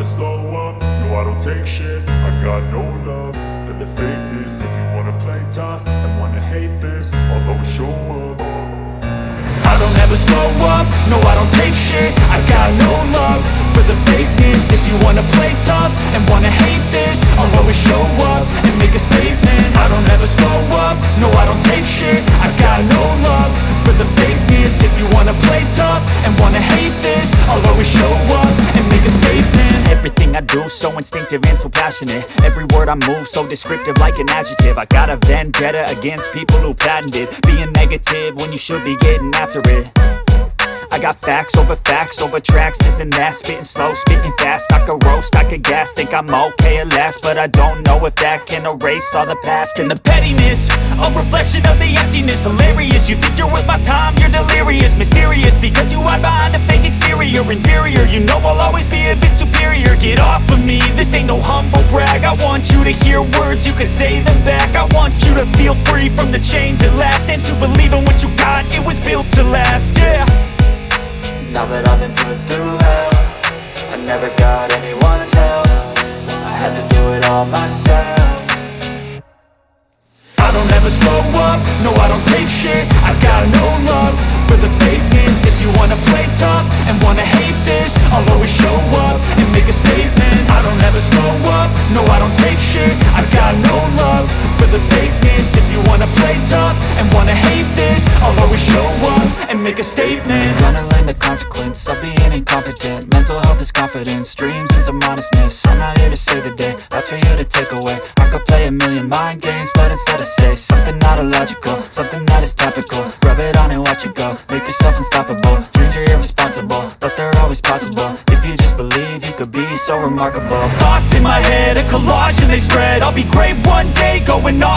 slow up, no I don't take shit. I got no love for the fakeness. If you wanna play tough and wanna hate this, I'll always show up. I don't ever slow up, no I don't take shit. I got no love for the fakeness. If you wanna play tough and wanna hate this, I'll always show up and make a statement. I don't ever slow up, no I don't take shit. I got no love for the fakeness. If you wanna play tough and wanna hate this, I'll always show up and make a statement. Everything I do so instinctive and so passionate. Every word I move so descriptive like an adjective. I got a vendetta against people who patented being negative when you should be getting after it. I got facts over tracks, this and that. Spitting slow, spitting fast, I could roast, I could gas. Think I'm okay at last, but I don't know if that can erase all the past. And the pettiness, a reflection of the emptiness. Hilarious, you think you're worth my time, you're delirious. Mysterious, because you hide behind a fake exterior. Inferior, you know I'll always be a bit superior. Get off of me, this ain't no humble brag. I want you to hear words, you can say them back. I want you to feel free from the chains at last, and to believe in what you got, it was built to last, yeah. Now that I've been put through hell, I never got anyone's help. I had to do it all myself. I don't ever slow up, no I don't take shit. I got no love for the fakeness. If you wanna play tough and wanna hate this, I'll always show up and make a statement. I don't ever slow up, no I don't take shit. I got no love for the fakeness. If you wanna play tough and wanna hate this, I'll always show up and make a statement. Gonna learn the consequence of being incompetent. Mental health is confidence, dreams and some honestness. I'm not here to save the day, that's for you to take away. I could play a million mind games, but instead I say something not illogical, something that is topical. Rub it on and watch it go, make yourself unstoppable. Dreams are irresponsible, but they're always possible. If you just believe, you could be so remarkable. Thoughts in my head, a collage and they spread. I'll be great one day, going off